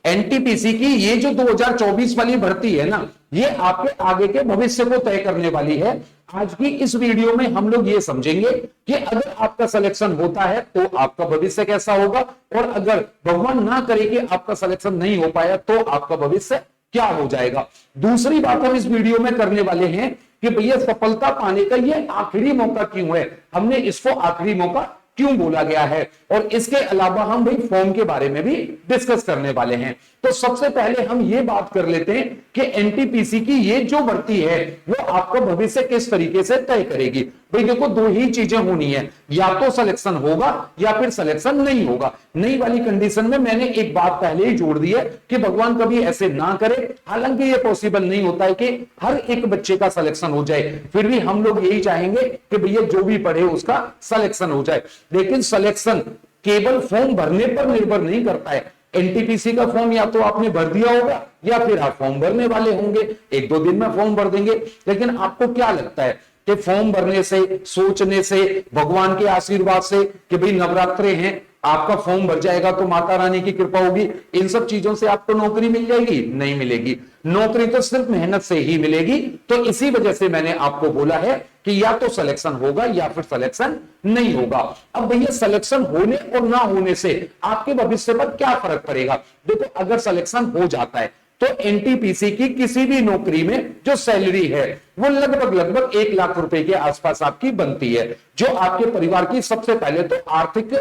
NTPC की ये जो 2024 वाली भर्ती है ना, ये आपके आगे के भविष्य को तय करने वाली है। आज की इस वीडियो में हम लोग ये समझेंगे कि अगर आपका सिलेक्शन होता है तो आपका भविष्य कैसा होगा, और अगर भगवान ना करे कि आपका सिलेक्शन नहीं हो पाया तो आपका भविष्य क्या हो जाएगा। दूसरी बात हम इस वीडियो में करने वाले हैं कि भैया सफलता पाने का ये आखिरी मौका क्यों है, हमने इसको आखिरी मौका क्यों बोला गया है, और इसके अलावा हम भाई फॉर्म के बारे में भी डिस्कस करने वाले हैं। तो सबसे पहले हम ये बात कर लेते हैं कि एनटीपीसी की ये जो भर्ती है वो आपका भविष्य किस तरीके से तय करेगी। भाई देखो, दो ही चीजें होनी है, या तो सिलेक्शन होगा या फिर सिलेक्शन नहीं होगा। नई वाली कंडीशन में मैंने एक बात पहले ही जोड़ दी है कि भगवान कभी ऐसे ना करे, हालांकि ये पॉसिबल नहीं होता है कि हर एक बच्चे का सिलेक्शन हो जाए, फिर भी हम लोग यही चाहेंगे कि भैया जो भी पढ़े उसका सिलेक्शन हो जाए। लेकिन सिलेक्शन केवल फॉर्म भरने पर निर्भर नहीं करता है। एनटीपीसी का फॉर्म या तो आपने भर दिया होगा या फिर आप फॉर्म भरने वाले होंगे, एक दो दिन में फॉर्म भर देंगे। लेकिन आपको क्या लगता है कि फॉर्म भरने से, सोचने से, भगवान के आशीर्वाद से कि भाई नवरात्रे हैं, आपका फॉर्म भर जाएगा तो माता रानी की कृपा होगी, इन सब चीजों से आपको नौकरी मिल जाएगी? नहीं मिलेगी। नौकरी तो सिर्फ मेहनत से ही मिलेगी। तो इसी वजह से मैंने आपको बोला है कि या तो सिलेक्शन होगा या फिर सिलेक्शन नहीं होगा। अब भैया सिलेक्शन होने और ना होने से आपके भविष्य पर क्या फर्क पड़ेगा? देखो, अगर सिलेक्शन हो जाता है तो एनटीपीसी की किसी भी नौकरी में जो सैलरी है वो लगभग 1 लाख रुपए के आसपास आपकी बनती है, जो आपके परिवार की सबसे पहले तो आर्थिक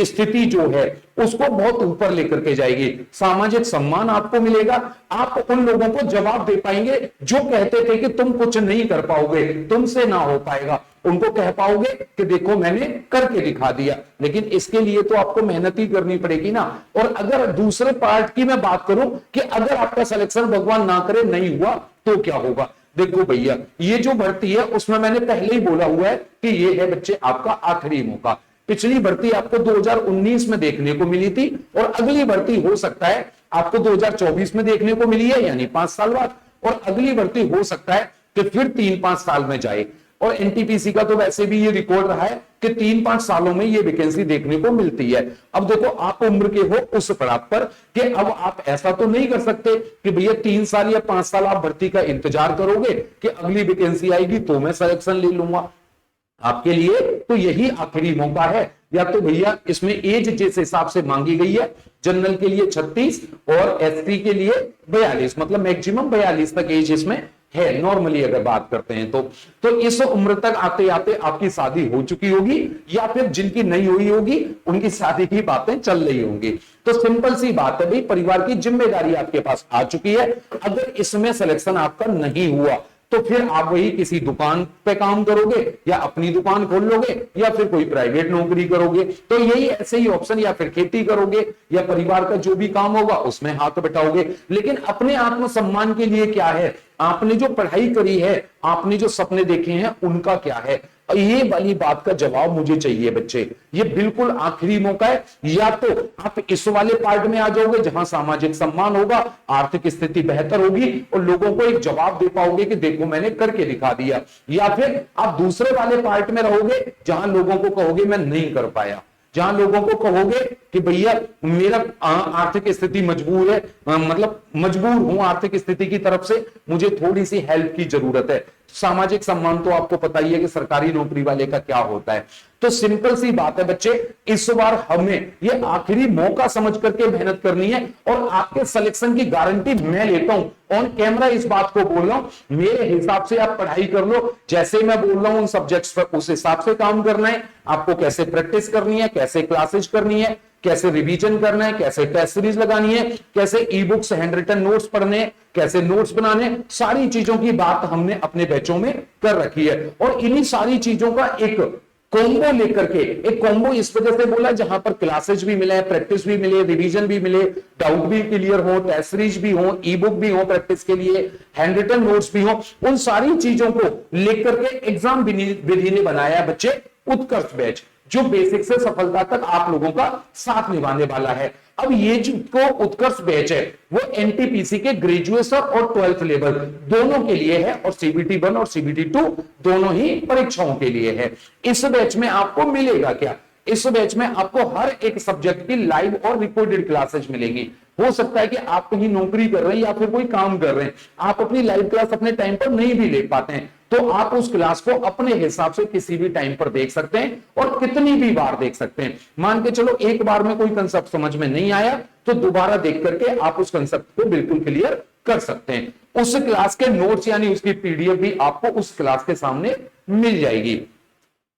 स्थिति जो है उसको बहुत ऊपर लेकर के जाएगी। सामाजिक सम्मान आपको मिलेगा, आप उन लोगों को जवाब दे पाएंगे जो कहते थे कि तुम कुछ नहीं कर पाओगे, तुमसे ना हो पाएगा, उनको कह पाओगे कि देखो मैंने करके दिखा दिया। लेकिन इसके लिए तो आपको मेहनत ही करनी पड़ेगी ना। और अगर दूसरे पार्ट की मैं बात करूं कि अगर आपका सिलेक्शन भगवान ना करे नहीं हुआ तो क्या होगा? देखो भैया, ये जो भर्ती है उसमें मैंने पहले ही बोला हुआ है कि ये है बच्चे आपका आखिरी मौका। पिछली भर्ती आपको 2019 में देखने को मिली थी और अगली भर्ती हो सकता है आपको 2024 में देखने को मिली है, यानी 5 साल बाद, और अगली भर्ती हो सकता है कि फिर 3-5 साल में जाए। और एनटीपीसी का तो वैसे भी ये रिकॉर्ड रहा है कि 3-5 सालों में ये वैकेंसी देखने को मिलती है। अब देखो, आप उम्र के हो उस पड़ाव पर कि अब आप ऐसा तो नहीं कर सकते कि भैया 3 साल या 5 साल आप भर्ती का इंतजार करोगे कि अगली वैकेंसी आएगी तो मैं सिलेक्शन ले लूंगा। आपके लिए तो यही आखिरी मौका है। या तो भैया इसमें एज जिस हिसाब से मांगी गई है, जनरल के लिए 36 और एसटी के लिए 42, मतलब मैक्सिमम 42 तक एज इसमें है नॉर्मली अगर बात करते हैं तो इस उम्र तक आते आते आपकी शादी हो चुकी होगी, या फिर जिनकी नहीं हुई होगी उनकी शादी की बातें चल रही होंगी। तो सिंपल सी बात है भाई, परिवार की जिम्मेदारी आपके पास आ चुकी है। अगर इसमें सिलेक्शन आपका नहीं हुआ तो फिर आप वही किसी दुकान पे काम करोगे, या अपनी दुकान खोल लोगे, या फिर कोई प्राइवेट नौकरी करोगे। तो यही ऐसे ही ऑप्शन, या फिर खेती करोगे, या परिवार का जो भी काम होगा उसमें हाथ बटाओगे। लेकिन अपने आत्मसम्मान के लिए क्या है? आपने जो पढ़ाई करी है, आपने जो सपने देखे हैं, उनका क्या है? ये वाली बात का जवाब मुझे चाहिए बच्चे। ये बिल्कुल आखिरी मौका है। या तो आप इस वाले पार्ट में आ जाओगे जहां सामाजिक सम्मान होगा, आर्थिक स्थिति बेहतर होगी और लोगों को एक जवाब दे पाओगे कि देखो मैंने करके दिखा दिया, या फिर आप दूसरे वाले पार्ट में रहोगे जहां लोगों को कहोगे मैं नहीं कर पाया, जहां लोगों को कहोगे कि भैया मेरा आर्थिक स्थिति मजबूर है, मतलब मजबूर हूं आर्थिक स्थिति की तरफ से, मुझे थोड़ी सी हेल्प की जरूरत है। सामाजिक सम्मान तो आपको पता ही है कि सरकारी नौकरी वाले का क्या होता है। तो सिंपल सी बात है बच्चे, इस बार हमें ये आखिरी मौका समझ करके मेहनत करनी है, और आपके सिलेक्शन की गारंटी मैं लेता हूं। ऑन कैमरा इस बात को बोल रहा हूं, मेरे हिसाब से आप पढ़ाई कर लो, जैसे मैं बोल रहा हूं उन सब्जेक्ट्स पर उस हिसाब से काम करना है। आपको कैसे प्रैक्टिस करनी है, कैसे क्लासेस करनी है, कैसे रिवीजन करना है, कैसे टेस्ट सीरीज लगानी है, कैसे e books hand written notes पढ़ने, कैसे नोट्स बनाने, सारी चीजों की बात हमने अपने बैचों में कर रखी है। और इन्हीं सारी चीजों का एक कॉम्बो लेकर के, एक कॉम्बो इस वजह से बोला जहां पर क्लासेस भी मिले, प्रैक्टिस भी मिले, रिवीजन भी मिले, डाउट भी क्लियर हो, टेस्ट सीरीज भी हो, ई बुक भी हो प्रैक्टिस के लिए, हैंड रिटन नोट्स भी हो, उन सारी चीजों को लेकर के एग्जाम विधि ने बनाया है बच्चे उत्कर्ष बैच, जो बेसिक से सफलता तक आप लोगों का साथ निभाने वाला है। अब ये जो उत्कर्ष बैच है वो एनटीपीसी के ग्रेजुएशन और 12th लेवल दोनों के लिए है, और सीबीटी 1 और सीबीटी 2 दोनों ही परीक्षाओं के लिए है। इस बैच में आपको मिलेगा क्या? इस बैच में आपको हर एक सब्जेक्ट की लाइव और रिकॉर्डेड क्लासेज मिलेंगी। हो सकता है कि आप कहीं नौकरी कर रहे हैं या फिर कोई काम कर रहे हैं, आप अपनी लाइव क्लास अपने टाइम पर नहीं भी ले पाते हैं, तो आप उस क्लास को अपने हिसाब से किसी भी टाइम पर देख सकते हैं और कितनी भी बार देख सकते हैं। मान के चलो एक बार में कोई कंसेप्ट समझ में नहीं आया तो दोबारा देख करके आप उस कंसेप्ट को बिल्कुल क्लियर कर सकते हैं। उस क्लास के नोट्स यानी उसकी पीडीएफ भी आपको उस क्लास के सामने मिल जाएगी।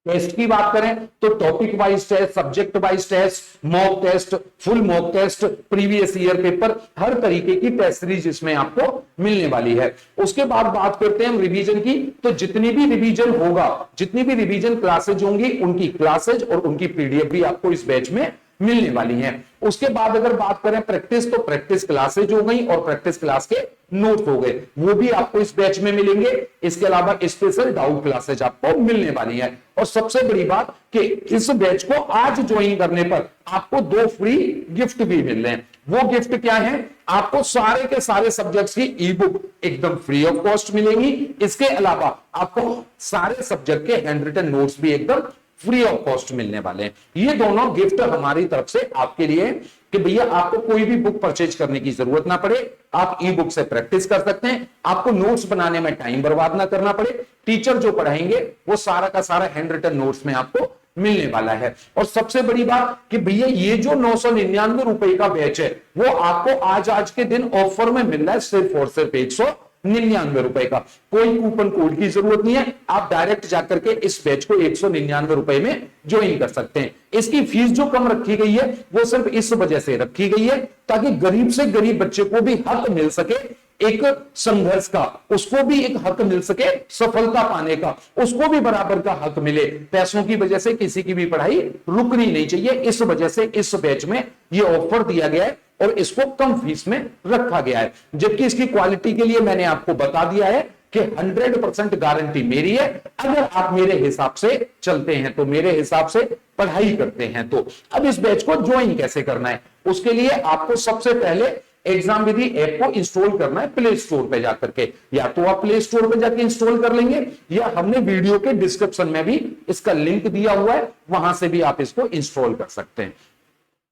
टेस्ट की बात करें तो topic wise test, subject wise test, mock test, full mock test, previous year paper, हर तरीके की टेस्ट सीरीज इसमें आपको मिलने वाली है। उसके बाद बात करते हैं हम रिवीजन की, तो जितनी भी रिवीजन होगा, जितनी भी रिवीजन क्लासेज होंगी, उनकी क्लासेज और उनकी पीडीएफ भी आपको इस बैच में मिलने वाली हैं। उसके बाद अगर बात करें प्रैक्टिस, तो प्रैक्टिस क्लासेज हो गई और प्रैक्टिस क्लास के नोट हो गए, वो भी आपको इस बैच में मिलेंगे। इसके अलावा स्पेशल डाउट क्लासेज आपको मिलने वाली है। और सबसे बड़ी बात कि इस बैच को आज ज्वाइन करने पर आपको 2 फ्री गिफ्ट भी मिल रहे हैं। वो गिफ्ट क्या है? आपको सारे के सारे सब्जेक्ट्स की ई बुक एकदम फ्री ऑफ कॉस्ट मिलेंगी। इसके अलावा आपको सारे सब्जेक्ट के हैंड रिटन नोट्स भी एकदम फ्री ऑफ कॉस्ट मिलने वाले हैं। ये दोनों गिफ्ट हमारी तरफ से आपके लिए कि भैया आपको कोई भी बुक परचेज करने की जरूरत ना पड़े, आप ई बुक से प्रैक्टिस कर सकते हैं, आपको नोट्स बनाने में टाइम बर्बाद ना करना पड़े, टीचर जो पढ़ाएंगे वो सारा का सारा हैंड रिटन नोट्स में आपको मिलने वाला है। और सबसे बड़ी बात कि भैया ये जो 999 रुपए का बैच है वो आपको आज के दिन ऑफर में मिल रहा है सिर्फ और सिर्फ 199 रुपए का। कोई कूपन कोड की जरूरत नहीं है, आप डायरेक्ट जाकर के इस बैच को 199 रुपए में ज्वाइन कर सकते हैं। इसकी फीस जो कम रखी गई है वो सिर्फ इस वजह से रखी गई है ताकि गरीब से गरीब बच्चे को भी हक मिल सके एक संघर्ष का, उसको भी एक हक मिल सके सफलता पाने का, उसको भी बराबर का हक मिले। पैसों की वजह से किसी की भी पढ़ाई रुकनी नहीं चाहिए, इस वजह से इस बैच में ये ऑफर दिया गया है और इसको कम फीस में रखा गया है। जबकि इसकी क्वालिटी के लिए मैंने आपको बता दिया है कि 100% गारंटी मेरी है। अगर आप मेरे हिसाब से चलते हैं तो, मेरे हिसाब से पढ़ाई करते हैं तो। अब इस बैच को ज्वाइन कैसे करना है, उसके लिए आपको सबसे पहले एग्जाम विधि ऐप को इंस्टॉल करना है प्ले स्टोर पे जाकर के। या तो आप प्ले स्टोर पे जाके इंस्टॉल कर लेंगे या हमने वीडियो के डिस्क्रिप्शन में भी इसका लिंक दिया हुआ है, वहां से भी आप इसको इंस्टॉल कर सकते हैं।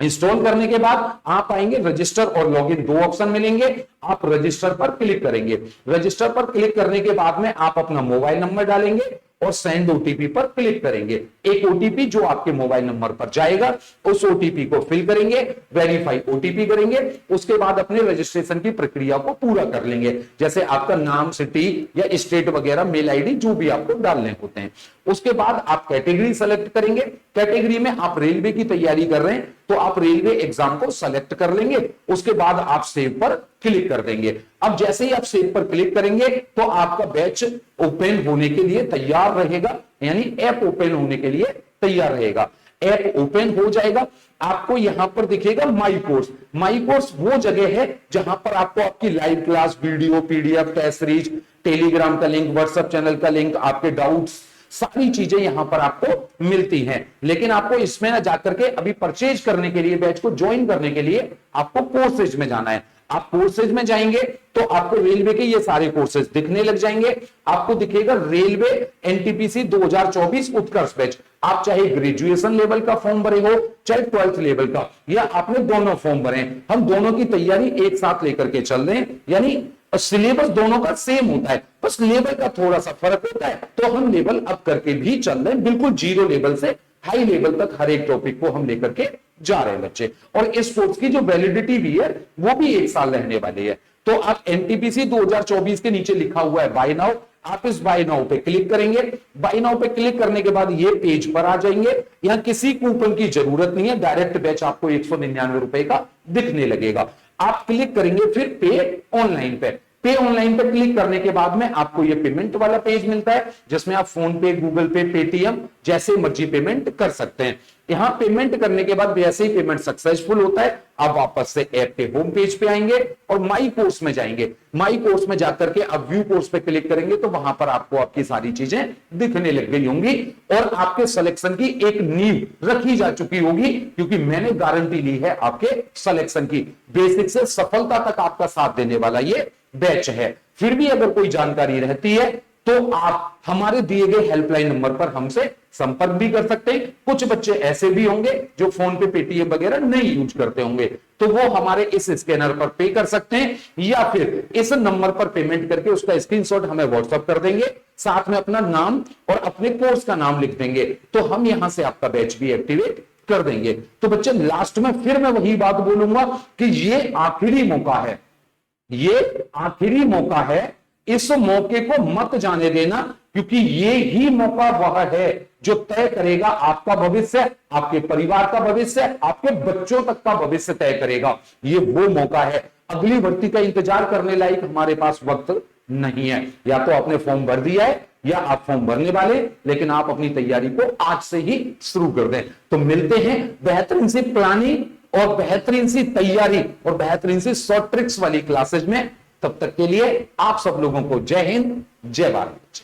इंस्टॉल करने के बाद आप आएंगे, रजिस्टर और लॉगिन 2 ऑप्शन मिलेंगे, आप रजिस्टर पर क्लिक करेंगे। रजिस्टर पर क्लिक करने के बाद में आप अपना मोबाइल नंबर डालेंगे और सेंड ओटीपी पर क्लिक करेंगे। एक ओटीपी जो आपके मोबाइल नंबर पर जाएगा उस ओटीपी को फिल करेंगे, वेरीफाई ओटीपी करेंगे, उसके बाद अपने रजिस्ट्रेशन की प्रक्रिया को पूरा कर लेंगे, जैसे आपका नाम, सिटी या स्टेट वगैरह, मेल आईडी जो भी आपको डालने होते हैं। उसके बाद आप कैटेगरी सेलेक्ट करेंगे। कैटेगरी में आप रेलवे की तैयारी कर रहे हैं तो आप रेलवे एग्जाम को सेलेक्ट कर लेंगे। उसके बाद आप सेव पर क्लिक कर देंगे। अब जैसे ही आप सेव पर क्लिक करेंगे तो आपका बैच ओपन होने के लिए तैयार रहेगा, यानी ऐप ओपन होने के लिए तैयार रहेगा। ऐप ओपन हो जाएगा, आपको यहां पर दिखेगा माई कोर्स। माई कोर्स वो जगह है जहां पर आपको आपकी live class, video, PDF, test series, Telegram का लिंक, व्हाट्सएप चैनल का लिंक, आपके डाउट्स, सारी चीजें यहां पर आपको मिलती हैं। लेकिन आपको इसमें ना जाकर के अभी परचेज करने के लिए, बैच को ज्वाइन करने के लिए आपको कोर्सेज में जाना है। आप कोर्सेज में जाएंगे तो आपको रेलवे के ये सारे कोर्सेज दिखने लग जाएंगे। आपको दिखेगा रेलवे एनटीपीसी 2024 उत्कर्ष बैच। आप चाहे ग्रेजुएशन लेवल का फॉर्म भरे हो, चाहे 12th लेवल का, या आपने दोनों फॉर्म भरे, हम दोनों की तैयारी एक साथ लेकर के चल रहे हैं। यानी सिलेबस दोनों का सेम होता है, बस लेवल का थोड़ा सा फर्क होता है, तो हम लेवल अप करके भी चल रहे हैं। बिल्कुल 0 लेवल से हाई लेवल तक हर एक टॉपिक को हम लेकर के जा रहे हैं बच्चे। और इस कोर्स की जो वैलिडिटी भी है वो भी 1 साल रहने वाली है। तो आप एनटीपीसी 2024 के नीचे लिखा हुआ है बाय नाउ, आप इस बाय नाउ पे क्लिक करेंगे। बाय नाउ पे क्लिक करने के बाद ये पेज पर आ जाएंगे। यहां किसी कूपन की जरूरत नहीं है, डायरेक्ट बैच आपको 199 रुपए का दिखने लगेगा। आप क्लिक करेंगे फिर पे ऑनलाइन पे। पे ऑनलाइन पे क्लिक करने के बाद में आपको ये पेमेंट वाला पेज मिलता है जिसमें आप फोन पे, गूगल पे, पेटीएम जैसे मर्जी पेमेंट कर सकते हैं। यहां पेमेंट करने के बाद जैसे ही पेमेंट सक्सेसफुल होता है आप वापस से ऐप के होम पेज पे आएंगे और माई कोर्स में जाएंगे। माई कोर्स में जाकर के अब व्यू कोर्स पे क्लिक करेंगे तो वहां पर आपको आपकी सारी चीजें दिखने लग गई होंगी और आपके सिलेक्शन की एक नींव रखी जा चुकी होगी, क्योंकि मैंने गारंटी ली है आपके सिलेक्शन की। बेसिक से सफलता तक आपका साथ देने वाला ये बैच है। फिर भी अगर कोई जानकारी रहती है तो आप हमारे दिए गए हेल्पलाइन नंबर पर हमसे संपर्क भी कर सकते हैं। कुछ बच्चे ऐसे भी होंगे जो फोन पे पेटीएम वगैरह नहीं यूज करते होंगे, तो वो हमारे इस स्कैनर पर पे कर सकते हैं, या फिर इस नंबर पर पेमेंट करके उसका स्क्रीनशॉट हमें व्हाट्सएप कर देंगे, साथ में अपना नाम और अपने कोर्स का नाम लिख देंगे, तो हम यहां से आपका बैच भी एक्टिवेट कर देंगे। तो बच्चे लास्ट में फिर मैं वही बात बोलूंगा कि ये आखिरी मौका है, ये आखिरी मौका है। इस मौके को मत जाने देना, क्योंकि ये ही मौका वह है जो तय करेगा आपका भविष्य, आपके परिवार का भविष्य, आपके बच्चों तक का भविष्य तय करेगा। ये वो मौका है। अगली भर्ती का इंतजार करने लायक हमारे पास वक्त नहीं है। या तो आपने फॉर्म भर दिया है या आप फॉर्म भरने वाले, लेकिन आप अपनी तैयारी को आज से ही शुरू कर दें। तो मिलते हैं बेहतरीन सी प्लानिंग और बेहतरीन सी तैयारी और बेहतरीन सी शॉर्ट ट्रिक्स वाली क्लासेज में। तब तक के लिए आप सब लोगों को जय हिंद, जय भारत।